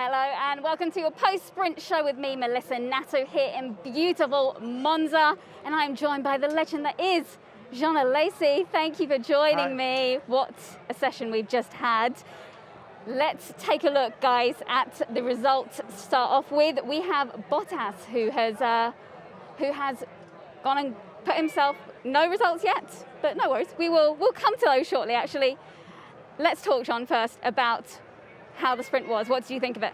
Hello and welcome to your post-sprint show with me, Melissa Nathoo, here in beautiful Monza. And I'm joined by the legend that is Jean Alesi. Thank you for joining me. What a session we've just had. Let's take a look, guys, at the results to start off with. We have Bottas, who has gone and put himself, no results yet, but no worries. We'll come to those shortly, actually. Let's talk, John, first about how the sprint was. What do you think of it?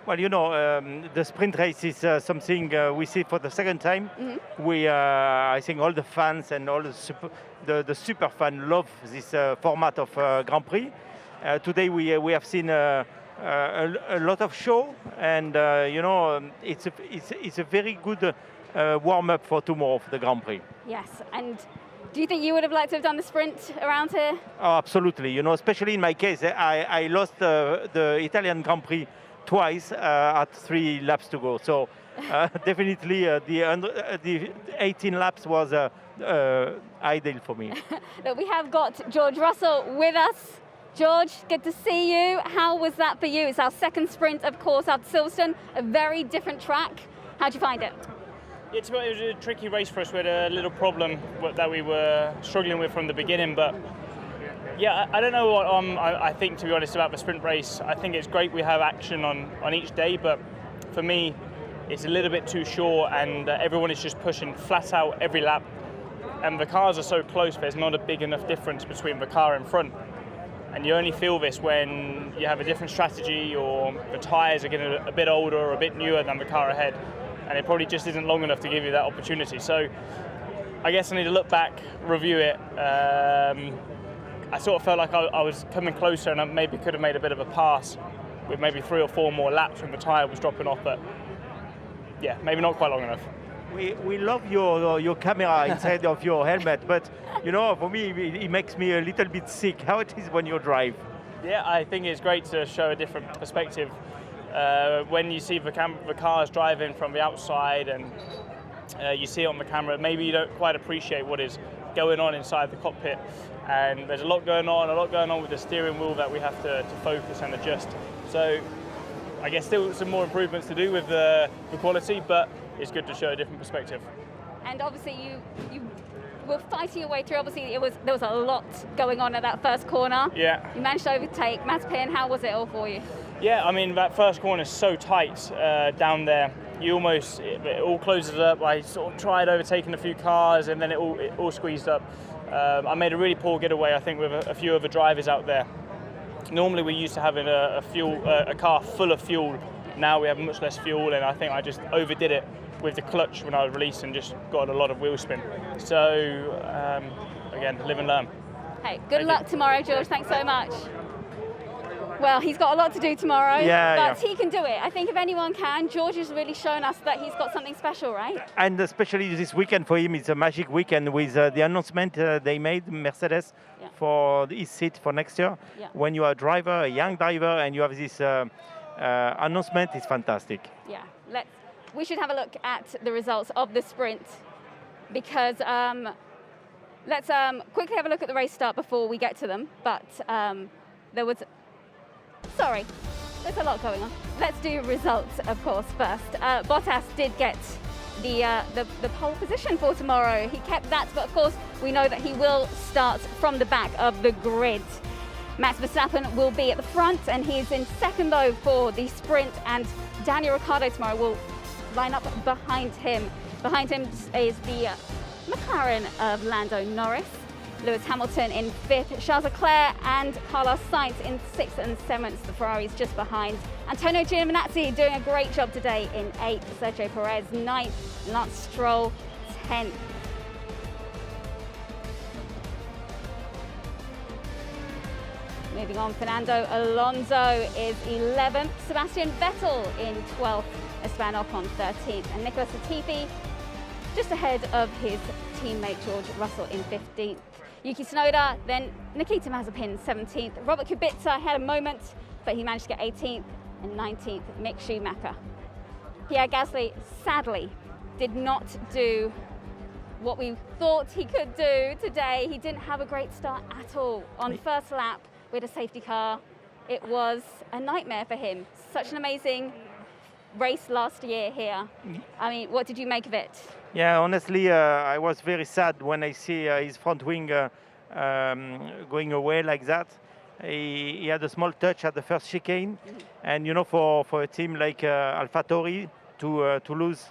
Well, you know, the sprint race is something we see for the second time. Mm-hmm. I think all the fans and all the super fan love this format of Grand Prix. Today we have seen a lot of show, and you know, it's a very good warm up for tomorrow for the Grand Prix. Yes, and do you think you would have liked to have done the sprint around here? Oh, absolutely. You know, especially in my case, I lost the Italian Grand Prix twice at 3 laps to go. So definitely the 18 laps was ideal for me. Look, we have got George Russell with us. George, good to see you. How was that for you? It's our second sprint, of course, at Silverstone, a very different track. How'd you find it? It was a tricky race for us. We had a little problem that we were struggling with from the beginning, but yeah, I don't know what I think, to be honest, about the sprint race. I think it's great we have action on each day, but for me, it's a little bit too short, and everyone is just pushing flat out every lap, and the cars are so close, there's not a big enough difference between the car in front. And you only feel this when you have a different strategy, or the tyres are getting a bit older or a bit newer than the car ahead, and it probably just isn't long enough to give you that opportunity. So I guess I need to look back, review it. I sort of felt like I was coming closer, and I maybe could have made a bit of a pass with maybe 3 or 4 more laps when the tyre was dropping off, but yeah, maybe not quite long enough. We love your camera inside of your helmet, but you know, for me, it makes me a little bit sick. How it is when you drive? Yeah, I think it's great to show a different perspective. When you see the cars driving from the outside, and you see it on the camera, maybe you don't quite appreciate what is going on inside the cockpit. And there's a lot going on with the steering wheel that we have to focus and adjust. So I guess still some more improvements to do with the quality, but it's good to show a different perspective. And obviously you were fighting your way through. Obviously there was a lot going on at that first corner. Yeah. You managed to overtake Mazepin. How was it all for you? Yeah, I mean, that first corner is so tight down there. It all closes up. I sort of tried overtaking a few cars, and then it all squeezed up. I made a really poor getaway, I think, with a few other drivers out there. Normally we're used to having a car full of fuel. Now we have much less fuel, and I think I just overdid it with the clutch when I released and just got a lot of wheel spin. So again, live and learn. Hey, good luck tomorrow, George. Thanks so much. Well, he's got a lot to do tomorrow, but he can do it. I think if anyone can, George has really shown us that he's got something special, right? And especially this weekend for him, it's a magic weekend with the announcement they made, Mercedes, for his seat for next year. Yeah. When you are a driver, a young driver, and you have this announcement, it's fantastic. Yeah, we should have a look at the results of the sprint, because let's quickly have a look at the race start before we get to them. But there's a lot going on. Let's do results, of course, first. Bottas did get the pole position for tomorrow. He kept that, but of course, we know that he will start from the back of the grid. Max Verstappen will be at the front, and he's in second, though, for the sprint, and Daniel Ricciardo tomorrow will line up behind him. Behind him is the McLaren of Lando Norris. Lewis Hamilton in 5th, Charles Leclerc and Carlos Sainz in 6th and 7th. The Ferrari's just behind. Antonio Giovinazzi doing a great job today in 8th. Sergio Perez 9th, Lance Stroll 10th. Moving on, Fernando Alonso is 11th, Sebastian Vettel in 12th, Esteban Ocon 13th, and Nicholas Latifi just ahead of his teammate George Russell in 15th. Yuki Tsunoda, then Nikita Mazepin 17th. Robert Kubica had a moment, but he managed to get 18th, and 19th, Mick Schumacher. Pierre Gasly, sadly, did not do what we thought he could do today. He didn't have a great start at all. On first lap, we had a safety car, it was a nightmare for him. Such an amazing race last year here. I mean, what did you make of it? Yeah, honestly, I was very sad when I see his front wing going away like that. He had a small touch at the first chicane, and you know, for a team like AlphaTauri to lose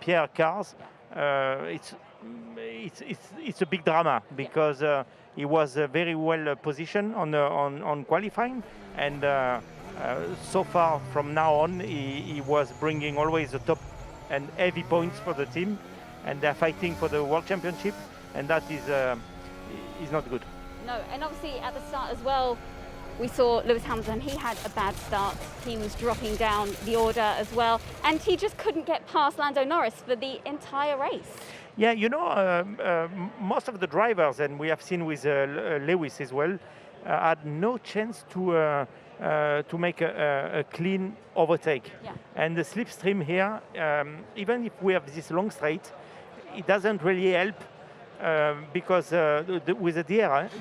Pierre cars, it's a big drama because he was very well positioned on qualifying, and so far from now on, he was bringing always the top and heavy points for the team, and they're fighting for the World Championship, and that is not good. No, and obviously at the start as well, we saw Lewis Hamilton. He had a bad start. He was dropping down the order as well, and he just couldn't get past Lando Norris for the entire race. Yeah, you know, most of the drivers, and we have seen with Lewis as well, had no chance to make a clean overtake. Yeah. And the slipstream here, even if we have this long straight, it doesn't really help. Because with the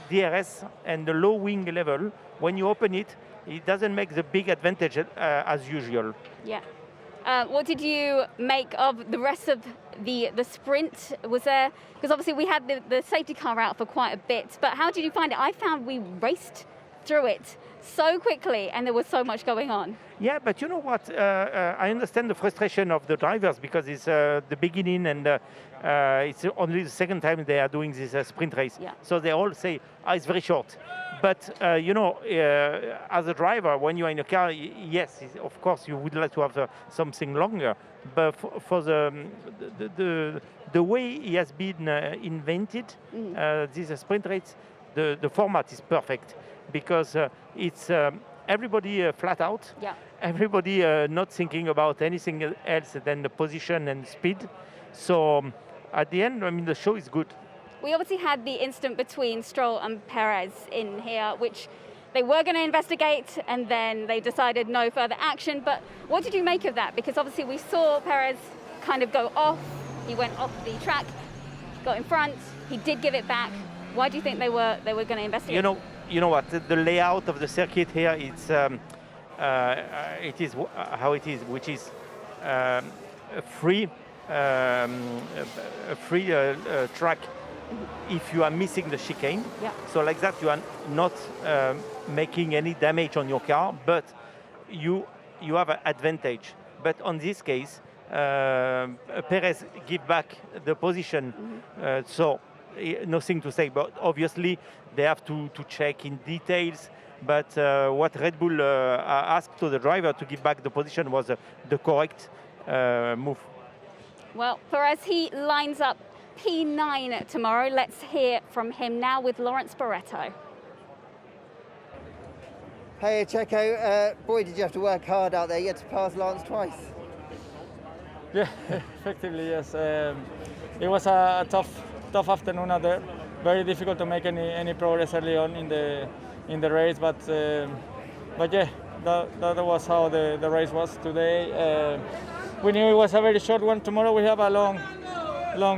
DRS and the low wing level, when you open it, it doesn't make the big advantage as usual. Yeah. What did you make of the rest of the sprint? Was there, because obviously we had the safety car out for quite a bit, but how did you find it? I found we raced through it so quickly and there was so much going on. Yeah, but you know what? I understand the frustration of the drivers because it's the beginning and it's only the second time they are doing this sprint race. Yeah. So they all say, it's very short. But, you know, as a driver, when you are in a car, yes, of course, you would like to have something longer. But for the way he has been invented, this sprint race, the format is perfect because it's everybody flat out. Yeah. Everybody not thinking about anything else than the position and speed. So at the end, I mean, the show is good. We obviously had the incident between Stroll and Perez in here, which they were going to investigate, and then they decided no further action. But what did you make of that? Because obviously we saw Perez kind of go off. He went off the track, got in front. He did give it back. Why do you think they were going to investigate? You know what? The layout of the circuit here, it is how it is, which is a free track. If you are missing the chicane, yeah. So like that you are not making any damage on your car, but you have an advantage. But on this case, Perez give back the position, so nothing to say. But obviously they have to check in details. But what Red Bull asked to the driver to give back the position was the correct move. Well, Perez, he lines up P9 tomorrow. Let's hear from him now with Lawrence Barretto. Hey Checo, boy did you have to work hard out there. You had to pass Lance twice. Yeah, effectively yes. It was a tough afternoon out there. Very difficult to make any progress early on in the race, but yeah, that was how the race was today. We knew it was a very short one. Tomorrow we have a long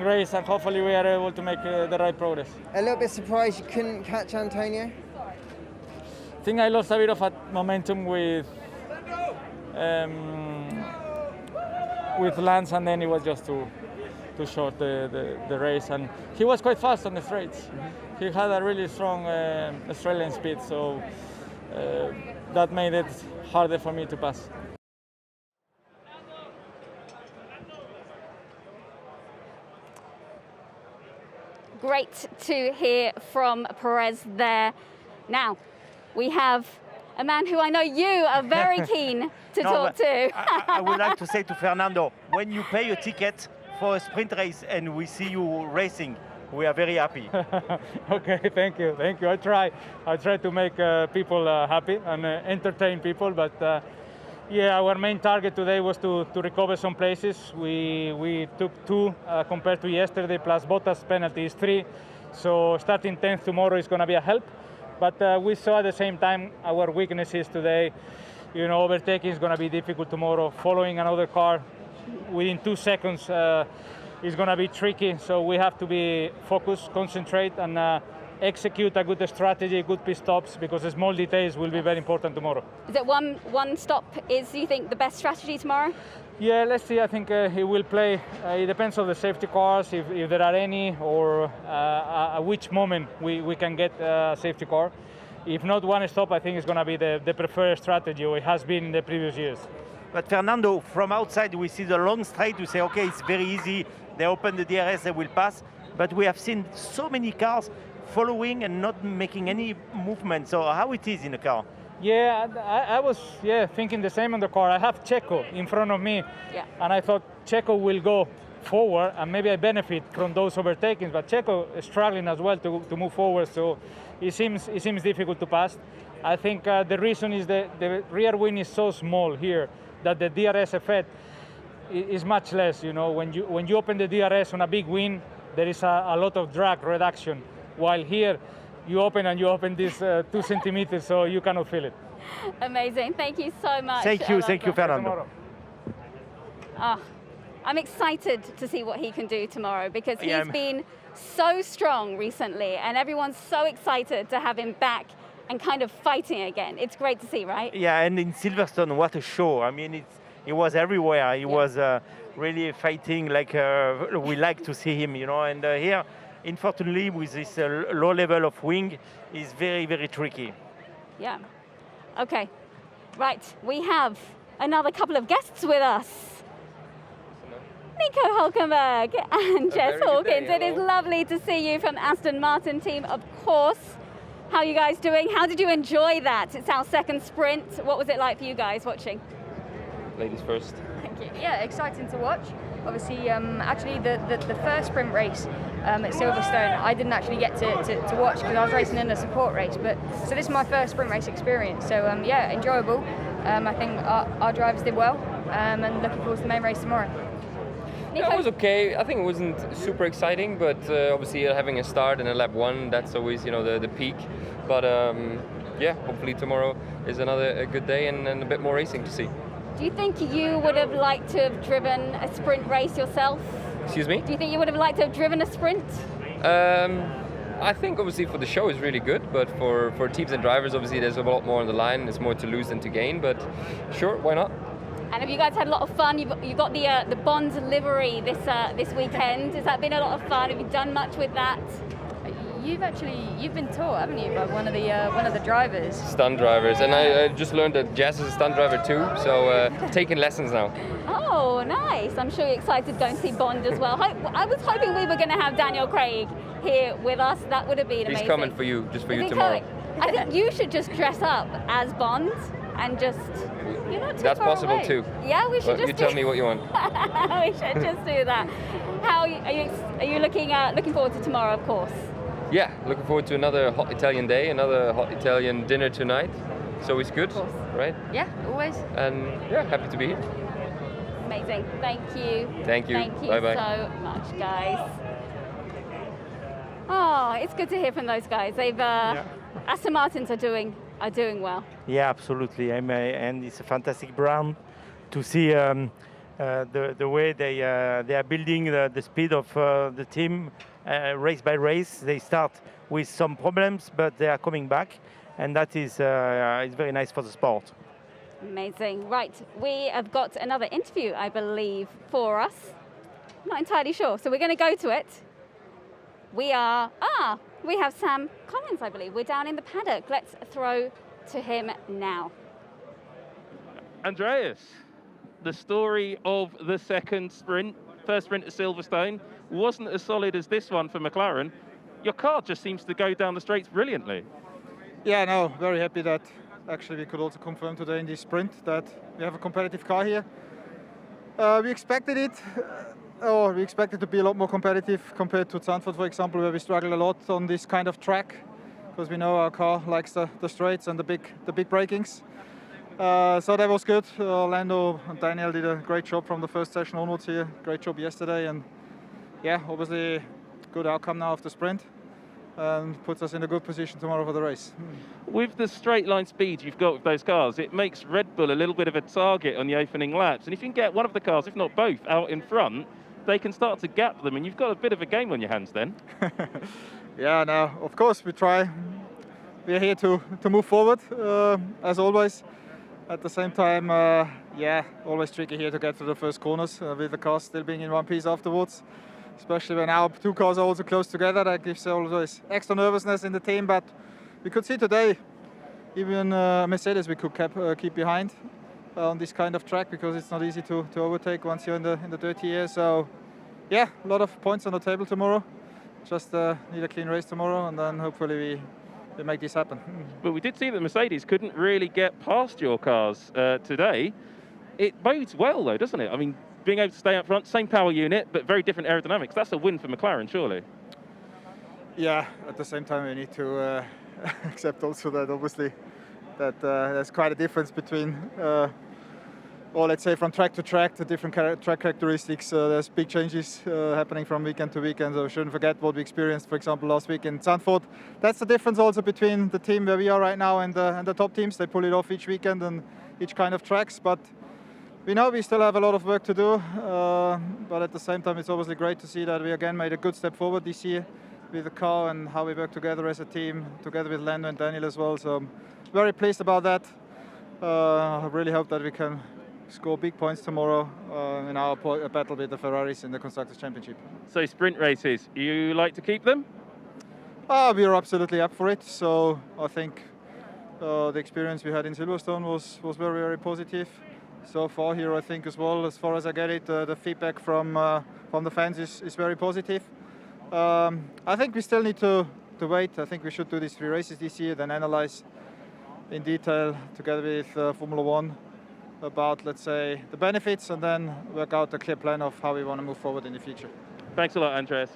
race, and hopefully we are able to make the right progress. A little bit surprised you couldn't catch Antonio? I think I lost a bit of momentum with Lance, and then it was just too short the race, and he was quite fast on the straights. He had a really strong Australian speed, so that made it harder for me to pass. Great to hear from Perez there. Now, we have a man who I know you are very keen to talk to. I would like to say to Fernando, when you pay a ticket for a sprint race and we see you racing, we are very happy. Okay, thank you. I try to make people happy and entertain people, but yeah, our main target today was to recover some places. We took 2 compared to yesterday, plus Bottas penalty is 3. So starting 10th tomorrow is going to be a help. But we saw at the same time our weaknesses today. You know, overtaking is going to be difficult tomorrow. Following another car within 2 seconds is going to be tricky. So we have to be focused, concentrate, and execute a good strategy, good pit stops, because the small details will be very important tomorrow. Is it one stop is, you think, the best strategy tomorrow? Yeah, let's see. I think he will play. It depends on the safety cars, if there are any, or at which moment we can get a safety car. If not one stop, I think it's going to be the preferred strategy, or it has been in the previous years. But Fernando, from outside we see the long straight, we say, okay, it's very easy, they open the DRS, they will pass. But we have seen so many cars following and not making any movement. So how it is in the car? Yeah, I was thinking the same on the car. I have Checo in front of me, and I thought Checo will go forward, and maybe I benefit from those overtakings. But Checo is struggling as well to move forward, so it seems difficult to pass. I think the reason is that the rear wing is so small here that the DRS effect is much less. You know, when you open the DRS on a big wing, there is a lot of drag reduction. While here, you open this 2 centimeters, so you cannot feel it. Amazing. Thank you so much. Thank you, Fernando. I'm excited to see what he can do tomorrow, because he's been so strong recently, and everyone's so excited to have him back and kind of fighting again. It's great to see, right? Yeah, and in Silverstone, what a show. I mean, he was everywhere. He was really fighting like we like to see him, you know. And here, unfortunately, with this low level of wing, is very, very tricky. Yeah. Okay. Right. We have another couple of guests with us. Nico Hulkenberg and Jess Hawkins. It is lovely to see you from Aston Martin team, of course. How are you guys doing? How did you enjoy that? It's our second sprint. What was it like for you guys watching? Ladies first. Thank you. Yeah, exciting to watch. Obviously, actually the first sprint race at Silverstone, I didn't actually get to watch because I was racing in a support race. But so this is my first sprint race experience. So yeah, enjoyable. I think our drivers did well, and looking forward to the main race tomorrow. Yeah, it was okay. I think it wasn't super exciting, but obviously having a start and a lap 1, that's always, you know, the peak. But yeah, hopefully tomorrow is another good day and a bit more racing to see. Do you think you would have liked to have driven a sprint race yourself? Excuse me? Do you think you would have liked to have driven a sprint? I think obviously for the show is really good, but for teams and drivers, obviously there's a lot more on the line. There's more to lose than to gain, but sure, why not? And have you guys had a lot of fun? You got the Bond livery this weekend. Has that been a lot of fun? Have you done much with that? You've been taught, haven't you, by one of the drivers? Stunt drivers, and I just learned that Jazz is a stunt driver too, so taking lessons now. Oh, nice! I'm sure you're excited going to see Bond as well. I was hoping we were going to have Daniel Craig here with us. That would have been amazing. He's coming for you, just for you tomorrow. I think you should just dress up as Bond and just. You're not too That's far possible away. too. Yeah, we should just. You tell me what you want. We should just do that. How are you looking forward to tomorrow? Of course. Yeah, looking forward to another hot Italian day, another hot Italian dinner tonight. It's always good, right? Yeah, always. And yeah, happy to be here. Amazing. Thank you. Thank you. Thank you Bye-bye. so much, guys. Oh, it's good to hear from those guys. They've Aston Martins are doing well. Yeah, absolutely. And it's a fantastic Brawn to see the way they are building the speed of the team race by race. They start with some problems, but they are coming back, and that is very nice for the sport. Amazing. Right, we have got another interview, I believe, for us. Not entirely sure, so we're going to go to it. We have Sam Collins, I believe. We're down in the paddock. Let's throw to him now. Andreas, the story of the first sprint at Silverstone, wasn't as solid as this one for McLaren. Your car just seems to go down the straights brilliantly. Yeah, no, very happy that actually we could also confirm today in this sprint that we have a competitive car here. We expected it, or we expected to be a lot more competitive compared to Zandvoort, for example, where we struggle a lot on this kind of track, because we know our car likes the straights and the big brakings. So that was good. Lando and Daniel did a great job from the first session onwards here. Great job yesterday, and yeah, obviously good outcome now of the sprint, and puts us in a good position tomorrow for the race. With the straight line speed you've got with those cars, it makes Red Bull a little bit of a target on the opening laps. And if you can get one of the cars, if not both, out in front, they can start to gap them, and you've got a bit of a game on your hands then. Yeah, no, of course we try. We are here to move forward, as always. At the same time, yeah, always tricky here to get to the first corners with the cars still being in one piece afterwards. Especially when our two cars are also close together, that gives always extra nervousness in the team. But we could see today, even Mercedes we could keep behind on this kind of track, because it's not easy to overtake once you're in the dirty air. So yeah, a lot of points on the table tomorrow. Just need a clean race tomorrow, and then hopefully we make this happen. But we did see that Mercedes couldn't really get past your cars today. It bodes well, though, doesn't it? I mean, being able to stay up front, same power unit, but very different aerodynamics. That's a win for McLaren, surely. Yeah, at the same time we need to accept also that obviously that there's quite a difference between, or let's say from track to track, the different track characteristics. There's big changes happening from weekend to weekend. So we shouldn't forget what we experienced, for example, last week in Zandvoort. That's the difference also between the team where we are right now and the top teams. They pull it off each weekend and each kind of tracks. But we know we still have a lot of work to do. But at the same time, it's obviously great to see that we again made a good step forward this year with the car and how we work together as a team, together with Lando and Daniel as well. So I'm very pleased about that. I really hope that we can score big points tomorrow in our battle with the Ferraris in the Constructors' Championship. So sprint races, you like to keep them? We are absolutely up for it. So I think the experience we had in Silverstone was very, very positive. So far here, I think as well, as far as I get it, the feedback from the fans is very positive. I think we still need to wait. I think we should do these 3 races this year, then analyze in detail together with Formula One about, let's say, the benefits, and then work out a clear plan of how we want to move forward in the future. Thanks a lot, Andreas.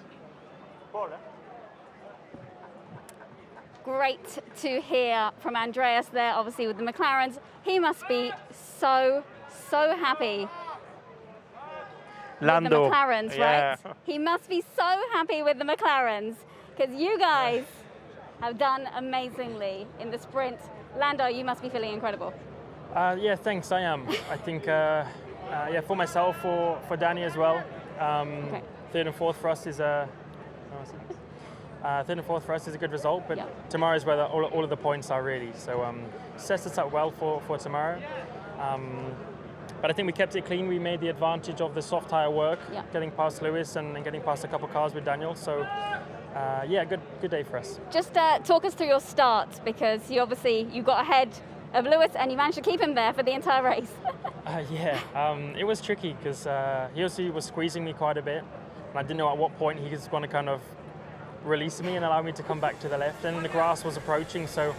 Great to hear from Andreas there, obviously with the McLarens. He must be so happy Lando. with the McLarens, Yeah. right? He must be so happy with the McLarens, because you guys have done amazingly in the sprint. Lando, you must be feeling incredible. Yeah, thanks. I am. I think, yeah, for myself, for Danny as well. Okay. Third and fourth for us is a. Third and fourth for us is a good result, but tomorrow is where all of the points are really. So sets us up well for tomorrow. But I think we kept it clean. We made the advantage of the soft tyre work, getting past Lewis and getting past a couple cars with Daniel. So yeah, good day for us. Just Talk us through your start, because you got ahead of Lewis and you managed to keep him there for the entire race. It was tricky because he also was squeezing me quite a bit, and I didn't know at what point he was going to kind of release me and allow me to come back to the left, and the grass was approaching, so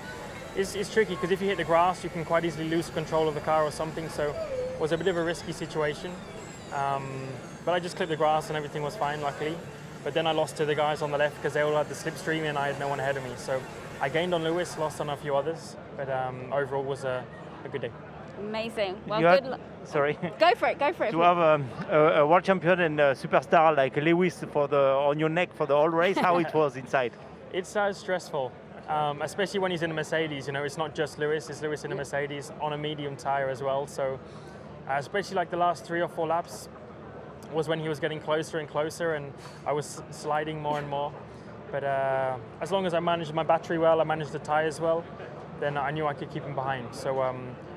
it's tricky because if you hit the grass you can quite easily lose control of the car or something, so it was a bit of a risky situation, but I just clipped the grass and everything was fine, luckily. But then I lost to the guys on the left because they all had the slipstream and I had no one ahead of me, so I gained on Lewis, lost on a few others, but overall was a good day. Amazing. Well, good luck. Sorry. Go for it. To have a world champion and a superstar like Lewis on your neck for the whole race, how it was inside? It's stressful, especially when he's in a Mercedes. You know, it's not just Lewis; it's Lewis in a Mercedes on a medium tire as well. So, especially like the last 3 or 4 laps was when he was getting closer and closer, and I was sliding more and more. But as long as I managed my battery well, I managed the tires well, then I knew I could keep him behind. So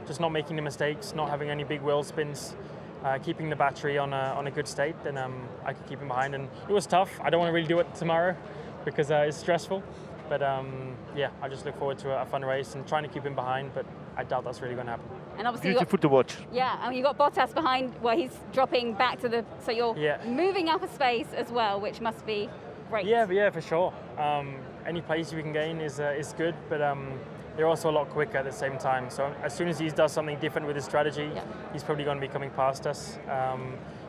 just not making the mistakes, not having any big wheel spins, keeping the battery on a good state, then I could keep him behind. And it was tough. I don't want to really do it tomorrow because it's stressful. But yeah, I just look forward to a fun race and trying to keep him behind, but I doubt that's really going to happen. And obviously beautiful to watch. Yeah, and you got Bottas behind, well, he's dropping back to the, so you're moving up a space as well, which must be great. Yeah, for sure. Any place you can gain is good, but they're also a lot quicker at the same time. So as soon as he does something different with his strategy, he's probably going to be coming past us.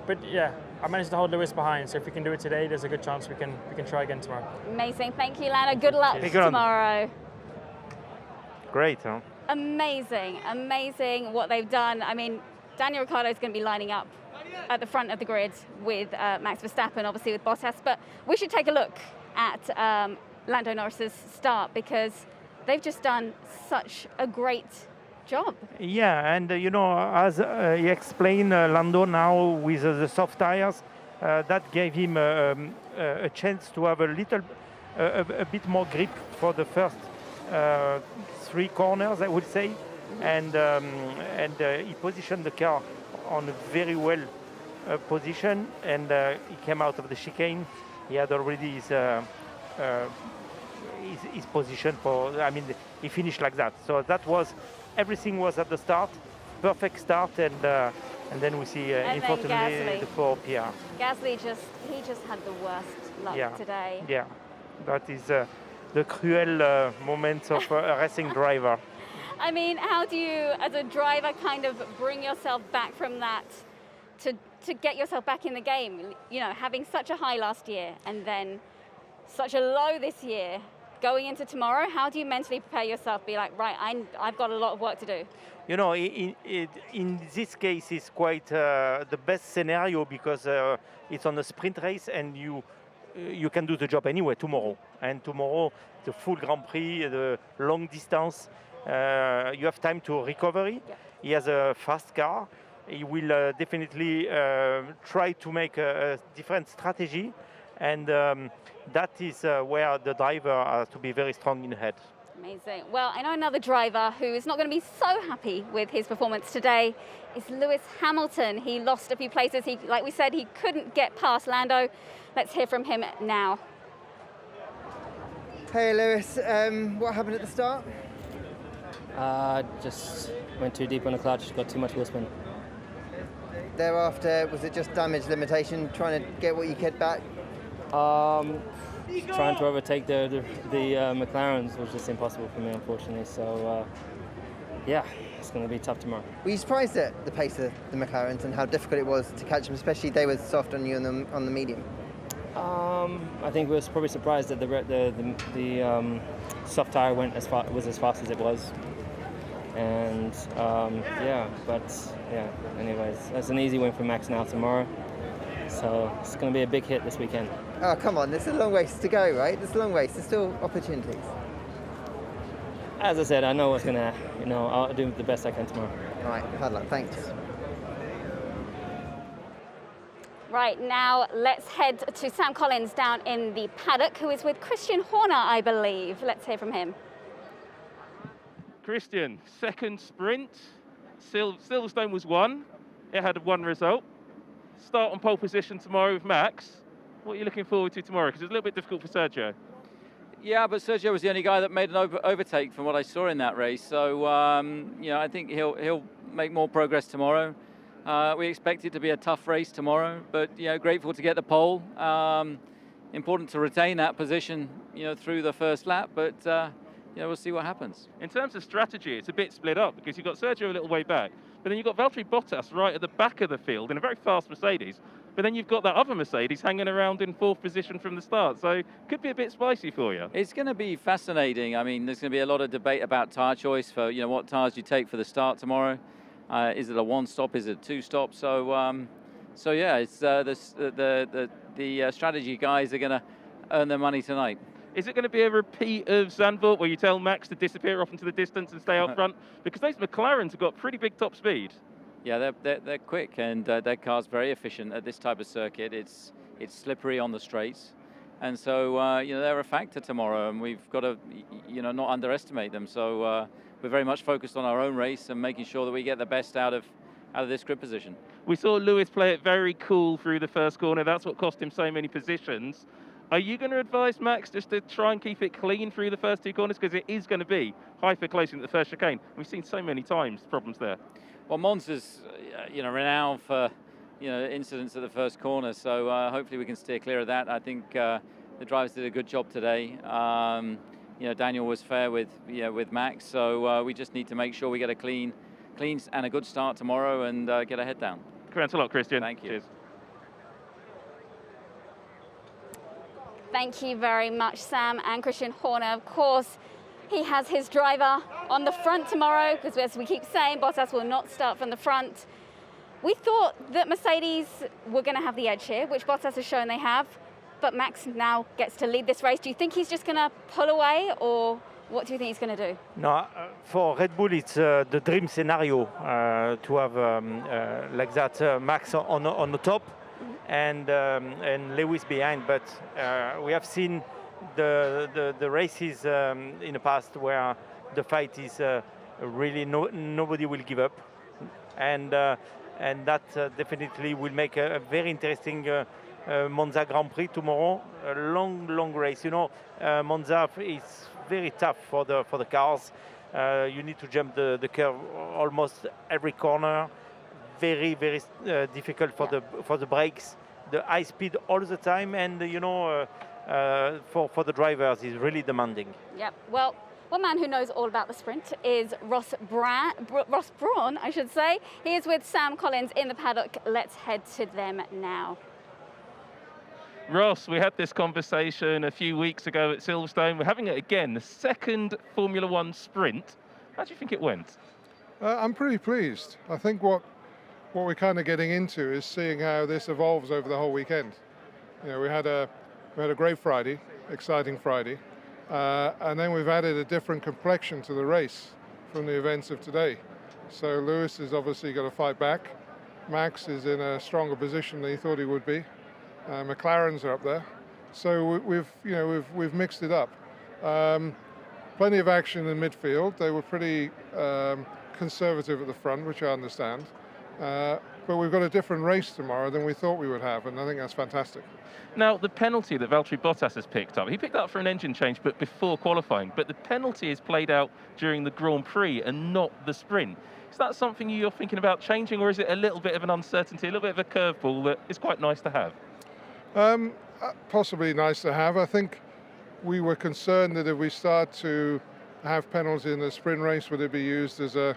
But yeah, I managed to hold Lewis behind, so if we can do it today, there's a good chance we can try again tomorrow. Amazing, thank you, Lando. Good luck tomorrow. Great, huh? Amazing what they've done. I mean, Daniel Ricciardo is going to be lining up at the front of the grid with Max Verstappen, obviously with Bottas, but we should take a look at Lando Norris's start because they've just done such a great job. Yeah, and you know, as he explained, Lando now with the soft tires, that gave him a chance to have a little a bit more grip for the first 3 corners, I would say, and he positioned the car on a very well position, and he came out of the chicane. He had already his position for. I mean, he finished like that. So that was everything was at the start, perfect start, and then we see unfortunately the poor Pierre. Gasly just had the worst luck today. Yeah, that is the cruel moments of a racing driver. I mean, how do you, as a driver, kind of bring yourself back from that to get yourself back in the game? You know, having such a high last year and then such a low this year, going into tomorrow, how do you mentally prepare yourself? Be like, right, I've got a lot of work to do. You know, in this case, it's quite the best scenario because it's on a sprint race and you can do the job anyway tomorrow. And tomorrow, the full Grand Prix, the long distance, you have time to recovery. Yeah. He has a fast car. He will definitely try to make a different strategy. And that is where the driver has to be very strong in the head. Amazing. Well, I know another driver who is not going to be so happy with his performance today is Lewis Hamilton. He lost a few places. Like we said, he couldn't get past Lando. Let's hear from him now. Hey Lewis, what happened at the start? Just went too deep on the clutch, got too much wheel spin. Thereafter, was it just damage limitation, trying to get what you could back? Trying to overtake the McLarens was just impossible for me, unfortunately. So, yeah, it's going to be tough tomorrow. Were you surprised at the pace of the McLarens and how difficult it was to catch them, especially they were soft on you on the medium? I think we was probably surprised that the soft tire was as fast as it was, and anyways, that's an easy win for Max now tomorrow. So it's going to be a big hit this weekend. Oh, come on, there's a long race to go, right? There's a long race, there's still opportunities. As I said, I know what's going to, I'll do the best I can tomorrow. All right, hard luck, thanks. Right, now let's head to Sam Collins down in the paddock, who is with Christian Horner, I believe. Let's hear from him. Christian, second sprint. Silverstone was one. It had one result. Start on pole position tomorrow with Max. What are you looking forward to tomorrow? Because it's a little bit difficult for Sergio. Yeah, but Sergio was the only guy that made an overtake from what I saw in that race. So, I think he'll make more progress tomorrow. We expect it to be a tough race tomorrow, but grateful to get the pole. Important to retain that position, through the first lap. But we'll see what happens. In terms of strategy, it's a bit split up because you've got Sergio a little way back, but then you've got Valtteri Bottas right at the back of the field in a very fast Mercedes. But then you've got that other Mercedes hanging around in fourth position from the start. So could be a bit spicy for you. It's going to be fascinating. I mean, there's going to be a lot of debate about tyre choice for, what tyres you take for the start tomorrow. Is it a one stop? Is it a two stop? So yeah, it's the strategy guys are going to earn their money tonight. Is it going to be a repeat of Zandvoort where you tell Max to disappear off into the distance and stay out front? Because those McLarens have got pretty big top speed. Yeah, they're quick, and their car's very efficient at this type of circuit. It's slippery on the straights, and so they're a factor tomorrow, and we've got to not underestimate them. So we're very much focused on our own race and making sure that we get the best out of this grid position. We saw Lewis play it very cool through the first corner. That's what cost him so many positions. Are you going to advise Max just to try and keep it clean through the first two corners, because it is going to be high for closing at the first chicane? We've seen so many times problems there. Well, Monza's, renowned for, incidents at the first corner, so hopefully we can steer clear of that. I think the drivers did a good job today. Daniel was fair with Max, so we just need to make sure we get a clean and a good start tomorrow and get our head down. Thanks a lot, Christian. Thank you. Cheers. Thank you very much, Sam. And Christian Horner, of course, he has his driver on the front tomorrow, because as we keep saying, Bottas will not start from the front. We thought that Mercedes were going to have the edge here, which Bottas has shown they have, but Max now gets to lead this race. Do you think he's just going to pull away, or what do you think he's going to do? No, for Red Bull, it's the dream scenario to have like that Max on the top and Lewis behind. But we have seen the races in the past where the fight is really nobody will give up, and that definitely will make a very interesting Monza Grand Prix tomorrow. A long race. You know, Monza is very tough for the cars. You need to jump the curve almost every corner. Very difficult for the brakes. The high speed all the time, and you know, for the drivers is really demanding. Yep. Well, one man who knows all about the sprint is Ross Brawn, I should say. He is with Sam Collins in the paddock. Let's head to them now. Ross, we had this conversation a few weeks ago at Silverstone. We're having it again, the second Formula One sprint. How do you think it went? I'm pretty pleased. I think what we're kind of getting into is seeing how this evolves over the whole weekend. You know, we had a great Friday, exciting Friday, and then we've added a different complexion to the race from the events of today. So Lewis has obviously got to fight back. Max is in a stronger position than he thought he would be. McLarens are up there, so we've mixed it up. Plenty of action in midfield. They were pretty conservative at the front, which I understand. But we've got a different race tomorrow than we thought we would have, and I think that's fantastic. Now, the penalty that Valtteri Bottas has picked up, he picked up for an engine change, but before qualifying. But the penalty is played out during the Grand Prix and not the sprint. Is that something you're thinking about changing, or is it a little bit of an uncertainty, a little bit of a curveball that is quite nice to have? Possibly nice to have. I think we were concerned that if we start to have penalties in the sprint race, would it be used as a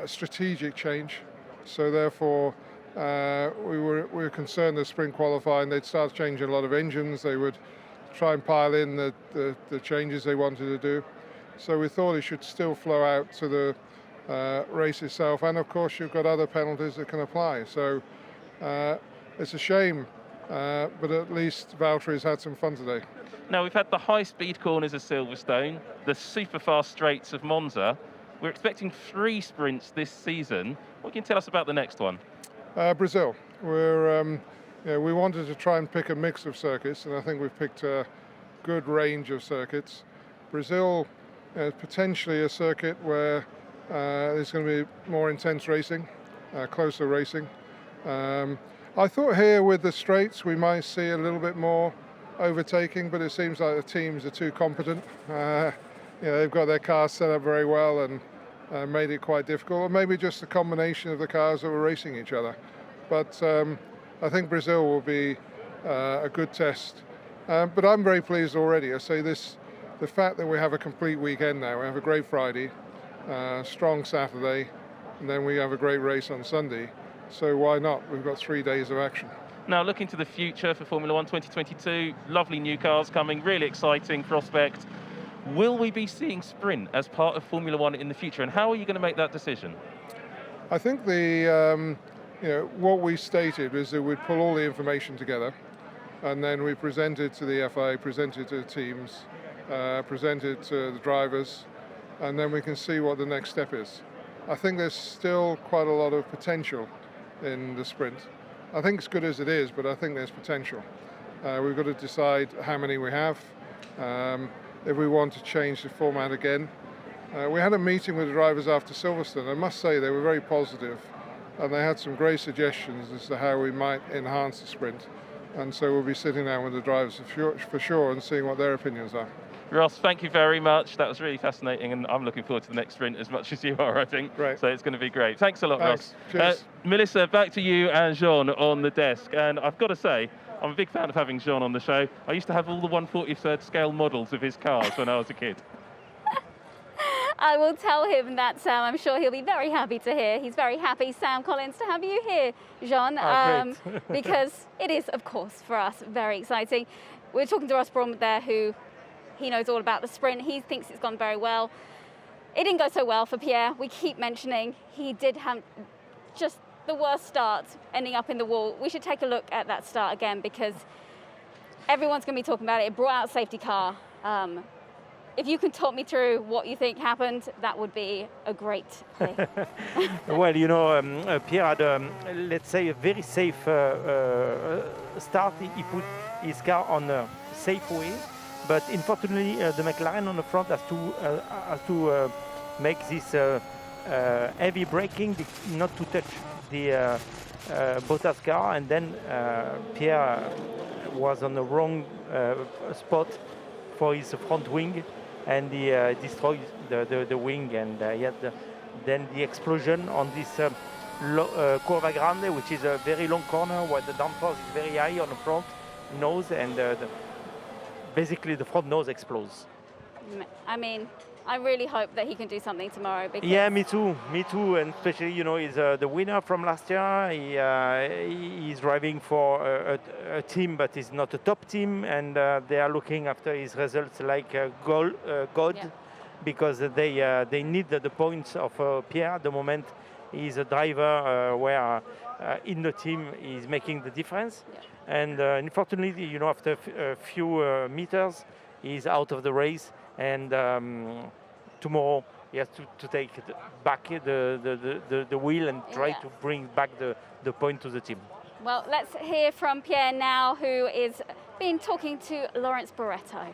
strategic change? So therefore, we were concerned that sprint qualifying, they'd start changing a lot of engines. They would try and pile in the changes they wanted to do. So we thought it should still flow out to the race itself. And of course, you've got other penalties that can apply. So it's a shame. But at least Valtteri's had some fun today. Now, we've had the high-speed corners of Silverstone, the super-fast straights of Monza. We're expecting 3 sprints this season. What can you tell us about the next one? Brazil. We wanted to try and pick a mix of circuits, and I think we've picked a good range of circuits. Brazil is potentially a circuit where there's going to be more intense racing, closer racing. I thought here with the straights we might see a little bit more overtaking, but it seems like the teams are too competent. They've got their cars set up very well and made it quite difficult, or maybe just a combination of the cars that were racing each other. But I think Brazil will be a good test. But I'm very pleased already. I say this, the fact that we have a complete weekend now, we have a great Friday, strong Saturday, and then we have a great race on Sunday. So why not? We've got 3 days of action. Now, looking to the future for Formula One 2022, lovely new cars coming, really exciting prospect. Will we be seeing sprint as part of Formula One in the future, and how are you going to make that decision? I think what we stated is that we'd pull all the information together, and then we present it to the FIA, present it to the teams, present it to the drivers, and then we can see what the next step is. I think there's still quite a lot of potential in the sprint. I think it's good as it is, but I think there's potential. We've got to decide how many we have, if we want to change the format again. We had a meeting with the drivers after Silverstone. I must say they were very positive, and they had some great suggestions as to how we might enhance the sprint. And so we'll be sitting down with the drivers for sure and seeing what their opinions are. Ross, thank you very much. That was really fascinating, and I'm looking forward to the next sprint as much as you are, I think. Great. So it's going to be great. Thanks a lot, Thanks. Ross. Cheers. Melissa, back to you and Jean on the desk. And I've got to say, I'm a big fan of having Jean on the show. I used to have all the 1/43rd scale models of his cars when I was a kid. I will tell him that, Sam. I'm sure he'll be very happy to hear. He's very happy, Sam Collins, to have you here, Jean, because it is, of course, for us, very exciting. We're talking to Ross Brawn there, who he knows all about the sprint. He thinks it's gone very well. It didn't go so well for Pierre. We keep mentioning he did have just the worst start, ending up in the wall. We should take a look at that start again, because everyone's going to be talking about it. It brought out safety car. If you can talk me through what you think happened, that would be a great play. Well, you know, Pierre had, let's say, a very safe start. He put his car on safe way. But unfortunately, the McLaren on the front has to make this heavy braking not to touch the Bottas car, and then Pierre was on the wrong spot for his front wing, and he destroyed the wing, and then the explosion on this Curva Grande, which is a very long corner where the downforce is very high on the front nose, and basically the front nose explodes. I mean, I really hope that he can do something tomorrow. Because yeah, me too, and especially, you know, he's the winner from last year. He's driving for a team, but it's not a top team, and they are looking after his results like God, because they need the points of Pierre at the moment. He's a driver where in the team he's making the difference, and unfortunately, you know, after a few meters, he's out of the race, and tomorrow he has to take back the wheel and try to bring back the point to the team. Well, let's hear from Pierre now, who is been talking to Lawrence Barretto.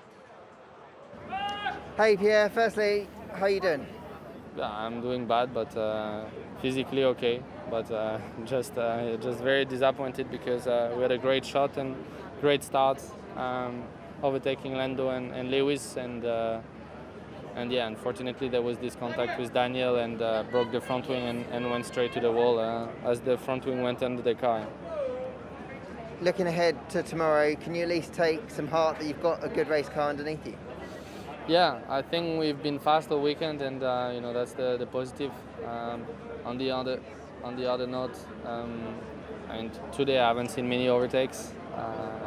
Hey Pierre, firstly, how are you doing? Yeah, I'm doing bad, but physically okay. But just very disappointed because we had a great shot and great start, overtaking Lando and Lewis, and yeah, unfortunately there was this contact with Daniel and broke the front wing and went straight to the wall as the front wing went under the car. Looking ahead to tomorrow, can you at least take some heart that you've got a good race car underneath you? Yeah, I think we've been fast all weekend, and you know, that's the positive. On the other note, and today I haven't seen many overtakes.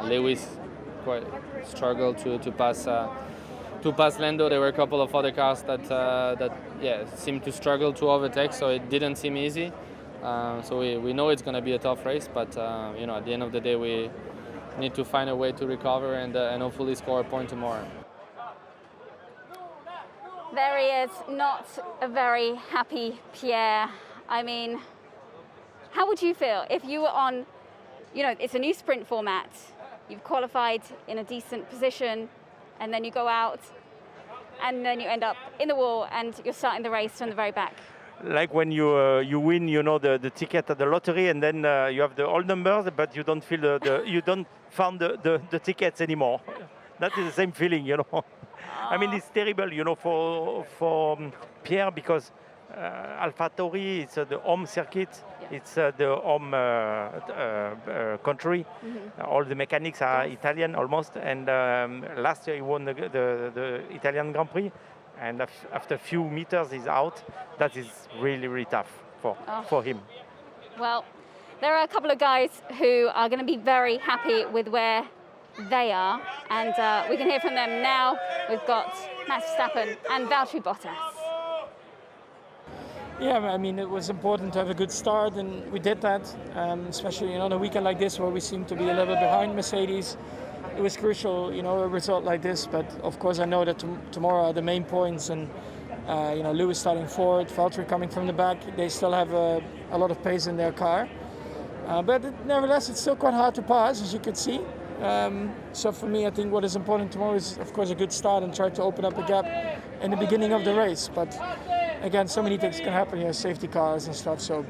Lewis quite struggled to pass Lando. There were a couple of other cars that seemed to struggle to overtake, so it didn't seem easy. So we know it's going to be a tough race, but you know, at the end of the day, we need to find a way to recover and hopefully score a point tomorrow. There he is, not a very happy Pierre. I mean, how would you feel if you were on, you know, it's a new sprint format, you've qualified in a decent position, and then you go out, and then you end up in the wall, and you're starting the race from the very back? Like when you win, you know, the ticket at the lottery, and then you have the old numbers, but you don't feel you don't find the tickets anymore. That is the same feeling, you know. I mean, it's terrible, you know, for Pierre, because AlphaTauri, it's the home circuit, it's the home country. All the mechanics are Italian almost, and last year he won the Italian Grand Prix, and after a few meters he's out. That is really, really tough for him. Well, there are a couple of guys who are going to be very happy with where they are, and we can hear from them now. We've got Max Verstappen and Valtteri Bottas. Yeah, I mean, it was important to have a good start, and we did that, especially on a weekend like this where we seem to be a little bit behind Mercedes. It was crucial, you know, a result like this, but of course I know that tomorrow are the main points, and you know, Lewis starting forward, Valtteri coming from the back. They still have a lot of pace in their car, but nevertheless it's still quite hard to pass, as you could see. So for me, I think what is important tomorrow is, of course, a good start and try to open up a gap in the beginning of the race. But again, so many things can happen here, safety cars and stuff. So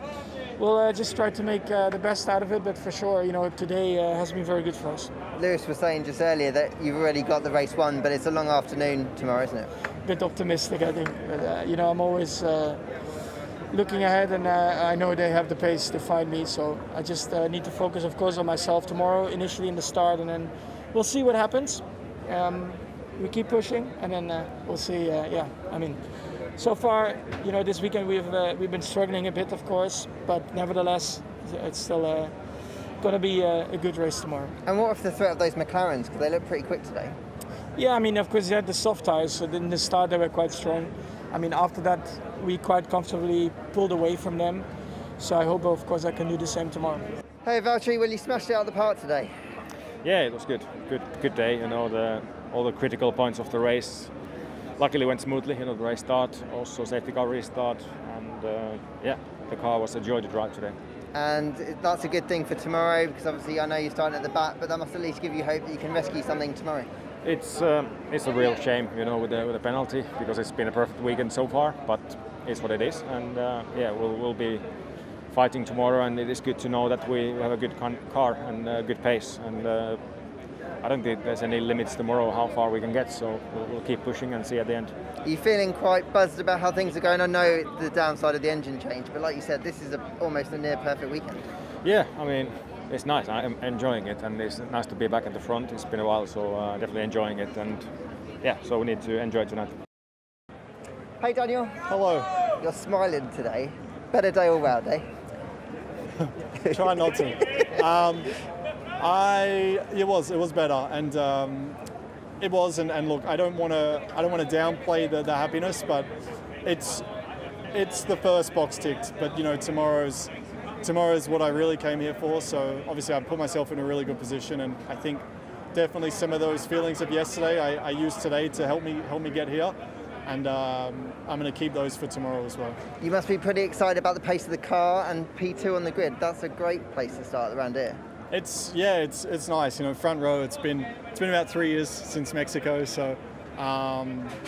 we'll just try to make the best out of it. But for sure, you know, today has been very good for us. Lewis was saying just earlier that you've already got the race won, but it's a long afternoon tomorrow, isn't it? A bit optimistic, I think. But, you know, I'm always looking ahead, and I know they have the pace to find me, so I just need to focus, of course, on myself tomorrow, initially in the start, and then we'll see what happens. We keep pushing, and then we'll see. Yeah, I mean, so far, you know, this weekend we've been struggling a bit, of course, but nevertheless, it's still going to be a good race tomorrow. And what of the threat of those McLarens? Because they look pretty quick today. Yeah, I mean, of course, they had the soft tires, so in the start they were quite strong. I mean, after that, we quite comfortably pulled away from them. So I hope, of course, I can do the same tomorrow. Hey, Valtteri, well, you smashed it out of the park today. Yeah, it was good. Good day. You know, all the critical points of the race luckily went smoothly. You know, the race start, also safety car restart, and yeah, the car was a joy to drive today. And that's a good thing for tomorrow, because obviously I know you're starting at the back, but that must at least give you hope that you can rescue something tomorrow. It's a real shame, you know, with the penalty, because it's been a perfect weekend so far, but it's what it is. And yeah, we'll be fighting tomorrow, and it is good to know that we have a good car and a good pace. And I don't think there's any limits tomorrow how far we can get, so we'll keep pushing and see at the end. Are you feeling quite buzzed about how things are going? I know the downside of the engine change, but like you said, this is almost a near perfect weekend. Yeah, I mean, it's nice. I'm enjoying it, and it's nice to be back at the front. It's been a while, so definitely enjoying it. And yeah, so we need to enjoy it tonight. Hey Daniel. Hello. You're smiling today. Better day all round, eh? Try not to. It was better, and it was. And look, I don't want to downplay the happiness, but it's the first box ticked. But you know, tomorrow's what I really came here for. So obviously, I put myself in a really good position, and I think definitely some of those feelings of yesterday I used today to help me get here. And I'm going to keep those for tomorrow as well. You must be pretty excited about the pace of the car and P2 on the grid. That's a great place to start around here. It's nice. You know, front row. It's been about 3 years since Mexico, so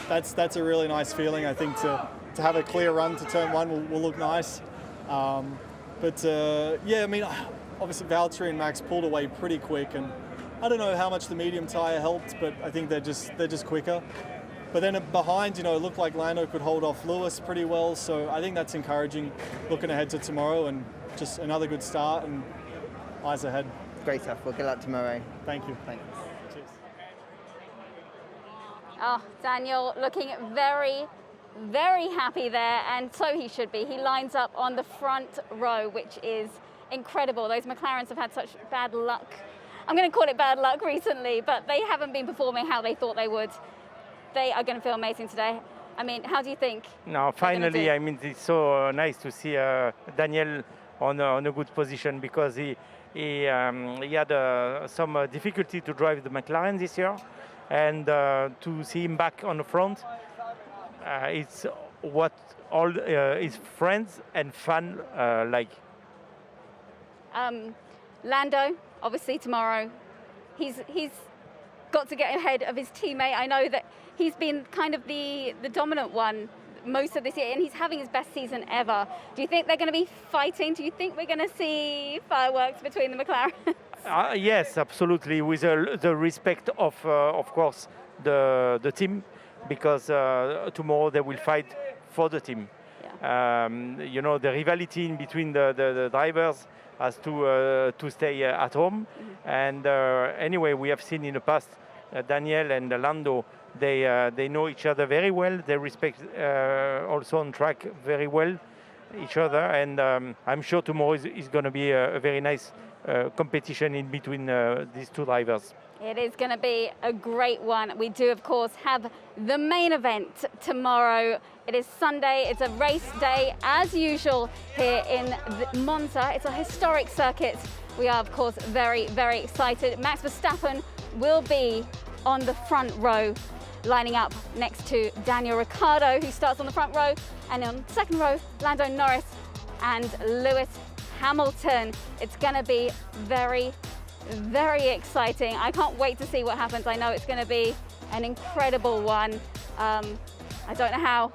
that's a really nice feeling. I think to have a clear run to turn one will look nice. Yeah, I mean, obviously Valtteri and Max pulled away pretty quick, and I don't know how much the medium tyre helped, but I think they're just quicker. But then behind, you know, it looked like Lando could hold off Lewis pretty well. So I think that's encouraging looking ahead to tomorrow, and just another good start and eyes ahead. Great stuff. Well, good luck tomorrow. Thank you. Thanks. Cheers. Oh, Daniel looking very, very happy there, and so he should be. He lines up on the front row, which is incredible. Those McLarens have had such bad luck. I'm going to call it bad luck recently, but they haven't been performing how they thought they would. They are going to feel amazing today. I mean, how do you think? No, finally, I mean, it's so nice to see Daniel on a good position, because he had some difficulty to drive the McLaren this year, and to see him back on the front, it's what all his friends and fans like. Lando, obviously tomorrow, he's got to get ahead of his teammate. I know that he's been kind of the dominant one most of this year, and he's having his best season ever. Do you think they're going to be fighting? Do you think we're going to see fireworks between the McLarens? Yes, absolutely, with the respect of course, the team, because tomorrow they will fight for the team. Yeah. You know, the rivality in between the drivers has to stay at home. Mm-hmm. And anyway, we have seen in the past Daniel and Lando, they know each other very well. They respect also on track very well each other, and I'm sure tomorrow is going to be a very nice competition in between these two drivers. It is going to be a great one. We do, of course, have the main event tomorrow. It is Sunday. It's a race day, as usual, here in Monza. It's a historic circuit. We are, of course, very, very excited. Max Verstappen will be on the front row, lining up next to Daniel Ricciardo, who starts on the front row, and on the second row, Lando Norris and Lewis Hamilton. It's going to be very, very exciting. I can't wait to see what happens. I know it's going to be an incredible one. I don't know how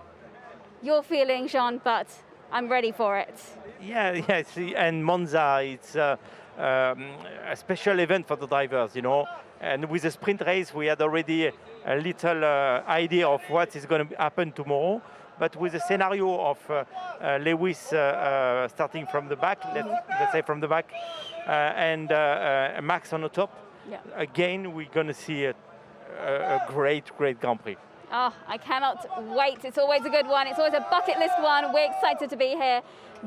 you're feeling, Jean, but I'm ready for it. Yeah, and Monza, it's a special event for the drivers, you know. And with the sprint race, we had already a little idea of what is going to happen tomorrow. But with the scenario of Lewis starting from the back, let's say from the back, and Max on the top, yeah. Again, we're going to see a great Grand Prix. Oh, I cannot wait. It's always a good one. It's always a bucket list one. We're excited to be here.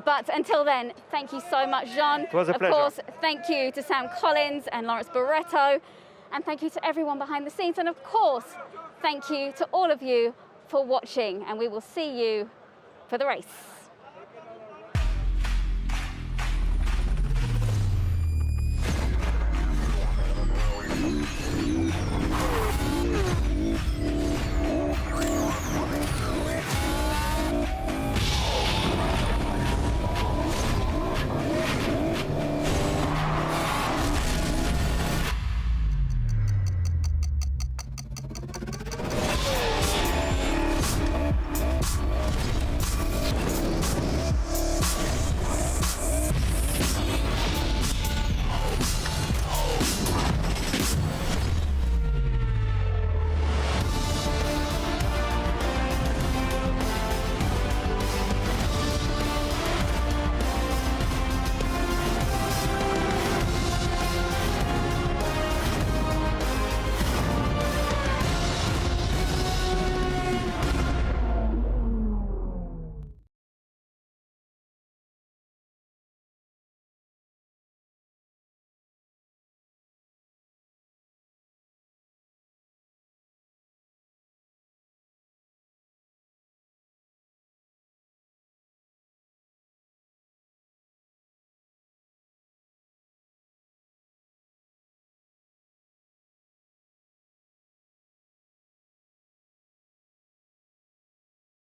But until then, thank you so much, Jean. It was a pleasure. Of course, thank you to Sam Collins and Lawrence Barretto. And thank you to everyone behind the scenes. And of course, thank you to all of you for watching. And we will see you for the race.